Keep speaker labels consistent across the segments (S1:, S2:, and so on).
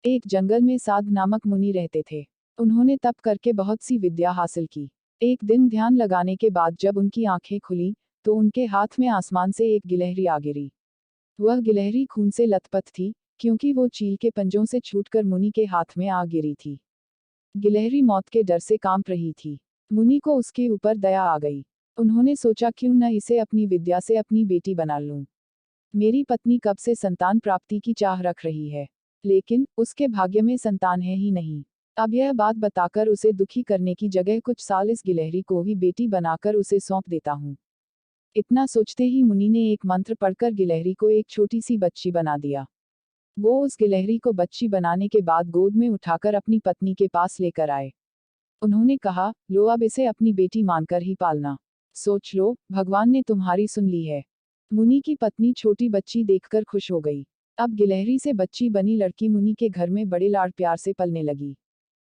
S1: एक जंगल में साध नामक मुनि रहते थे। उन्होंने तप करके बहुत सी विद्या हासिल की। एक दिन ध्यान लगाने के बाद जब उनकी आंखें खुली, तो उनके हाथ में आसमान से एक गिलहरी आ गिरी। वह गिलहरी खून से लथपथ थी, क्योंकि वो चील के पंजों से छूटकर मुनि के हाथ में आ गिरी थी। गिलहरी मौत के डर से कांप रही थी। मुनि को उसके ऊपर दया आ गई। उन्होंने सोचा क्यों न इसे अपनी विद्या से अपनी बेटी बना लूं। मेरी पत्नी कब से संतान प्राप्ति की चाह रख रही है, लेकिन उसके भाग्य में संतान है ही नहीं। अब यह बात बताकर उसे दुखी करने की जगह कुछ साल इस गिलहरी को ही बेटी बनाकर उसे सौंप देता हूँ। इतना सोचते ही मुनि ने एक मंत्र पढ़कर गिलहरी को एक छोटी सी बच्ची बना दिया। वो उस गिलहरी को बच्ची बनाने के बाद गोद में उठाकर अपनी पत्नी के पास लेकर आए। उन्होंने कहा, लो अब इसे अपनी बेटी मानकर ही पालना। सोच लो, भगवान ने तुम्हारी सुन ली है। मुनि की पत्नी छोटी बच्ची देखकर खुश हो गई। अब गिलहरी से बच्ची बनी लड़की मुनि के घर में बड़े लाड़ प्यार से पलने लगी।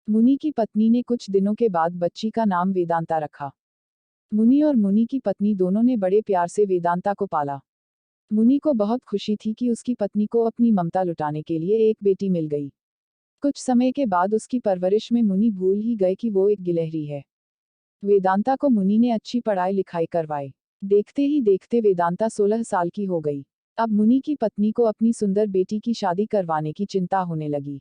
S1: मुनि की पत्नी ने कुछ दिनों के बाद बच्ची का नाम वेदांता रखा। मुनि और मुनि की पत्नी दोनों ने बड़े प्यार से वेदांता को पाला। मुनि को बहुत खुशी थी कि उसकी पत्नी को अपनी ममता लुटाने के लिए एक बेटी मिल गई। कुछ समय के बाद उसकी परवरिश में मुनि भूल ही गए कि वो एक गिलहरी है। वेदांता को मुनि ने अच्छी पढ़ाई लिखाई करवाई। देखते ही देखते वेदांता 16 साल की हो गई। अब मुनि की पत्नी को अपनी सुंदर बेटी की शादी करवाने की चिंता होने लगी।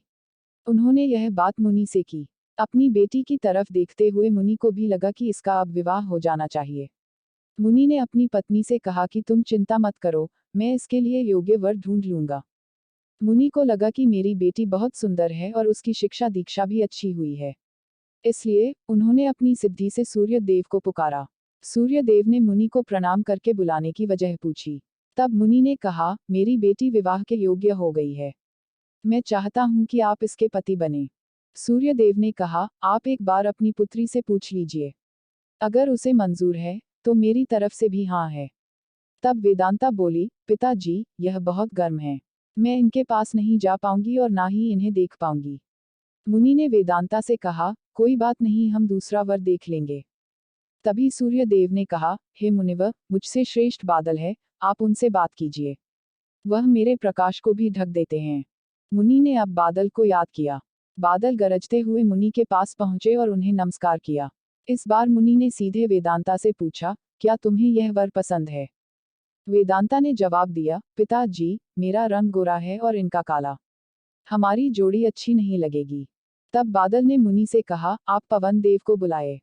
S1: उन्होंने यह बात मुनि से की। अपनी बेटी की तरफ देखते हुए मुनि को भी लगा कि इसका अब विवाह हो जाना चाहिए। मुनि ने अपनी पत्नी से कहा कि तुम चिंता मत करो, मैं इसके लिए योग्य वर ढूंढ लूंगा। मुनि को लगा कि मेरी बेटी बहुत सुंदर है और उसकी शिक्षा दीक्षा भी अच्छी हुई है। इसलिए उन्होंने अपनी सिद्धि से सूर्य देव को पुकारा। सूर्य देव ने मुनि को प्रणाम करके बुलाने की वजह पूछी। तब मुनि ने कहा, मेरी बेटी विवाह के योग्य हो गई है। मैं चाहता हूं कि आप इसके पति बने। सूर्य देव ने कहा, आप एक बार अपनी पुत्री से पूछ लीजिए। अगर उसे मंजूर है, तो मेरी तरफ से भी हाँ है। तब वेदांता बोली, पिताजी, यह बहुत गर्म है। मैं इनके पास नहीं जा पाऊंगी और ना ही इन्हें देख पाऊंगी। मुनि ने वेदांता से कहा, कोई बात नहीं, हम दूसरा वर देख लेंगे। तभी सूर्य देव ने कहा, हे मुनिवर, मुझसे श्रेष्ठ बादल है, आप उनसे बात कीजिए। वह मेरे प्रकाश को भी ढक देते हैं। मुनि ने अब बादल को याद किया। बादल गरजते हुए मुनि के पास पहुंचे और उन्हें नमस्कार किया। इस बार मुनि ने सीधे वेदांता से पूछा, क्या तुम्हें यह वर पसंद है? वेदांता ने जवाब दिया, पिताजी, मेरा रंग गोरा है और इनका काला। हमारी जोड़ी अच्छी नहीं लगेगी। तब बादल ने मुनि से कहा, आप पवन देव को बुलाए।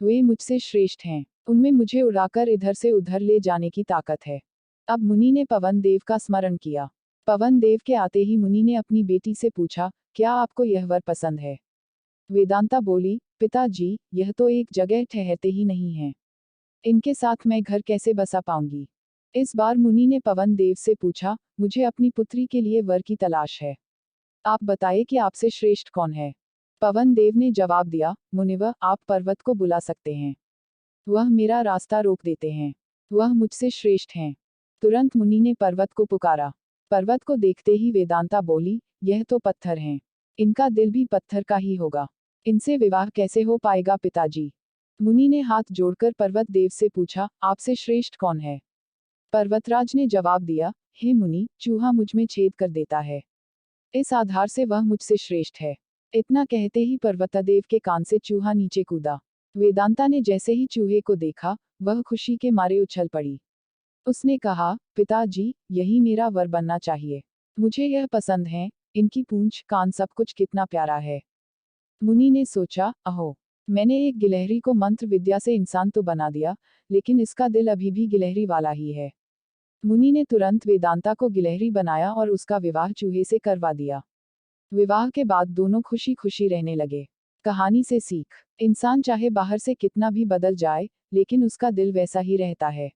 S1: वे मुझसे श्रेष्ठ हैं। उनमें मुझे उड़ाकर इधर से उधर ले जाने की ताकत है। अब मुनि ने पवन देव का स्मरण किया। पवन देव के आते ही मुनि ने अपनी बेटी से पूछा, क्या आपको यह वर पसंद है? वेदांता बोली, पिताजी, यह तो एक जगह ठहरते ही नहीं है। इनके साथ मैं घर कैसे बसा पाऊंगी? इस बार मुनि ने पवन देव से पूछा, मुझे अपनी पुत्री के लिए वर की तलाश है। आप बताइए कि आपसे श्रेष्ठ कौन है? पवन देव ने जवाब दिया, मुनिवर, आप पर्वत को बुला सकते हैं। वह मेरा रास्ता रोक देते हैं। वह मुझसे श्रेष्ठ हैं। तुरंत मुनि ने पर्वत को पुकारा। पर्वत को देखते ही वेदांता बोली, यह तो पत्थर हैं। इनका दिल भी पत्थर का ही होगा। इनसे विवाह कैसे हो पाएगा पिताजी? मुनि ने हाथ जोड़कर पर्वत देव से पूछा, आपसे श्रेष्ठ कौन है? पर्वतराज ने जवाब दिया, हे मुनि, चूहा मुझ में छेद कर देता है। इस आधार से वह मुझसे श्रेष्ठ है। इतना कहते ही पर्वतदेव के कान से चूहा नीचे कूदा। वेदांता ने जैसे ही चूहे को देखा, वह खुशी के मारे उछल पड़ी। उसने कहा, पिताजी, यही मेरा वर बनना चाहिए। मुझे यह पसंद है, इनकी पूंछ, कान, सब कुछ कितना प्यारा है। मुनि ने सोचा, अहो, मैंने एक गिलहरी को मंत्र विद्या से इंसान तो बना दिया, लेकिन इसका दिल अभी भी गिलहरी वाला ही है। मुनि ने तुरंत वेदांता को गिलहरी बनाया और उसका विवाह चूहे से करवा दिया। विवाह के बाद दोनों खुशी खुशी रहने लगे। कहानी से सीख, इंसान चाहे बाहर से कितना भी बदल जाए, लेकिन उसका दिल वैसा ही रहता है।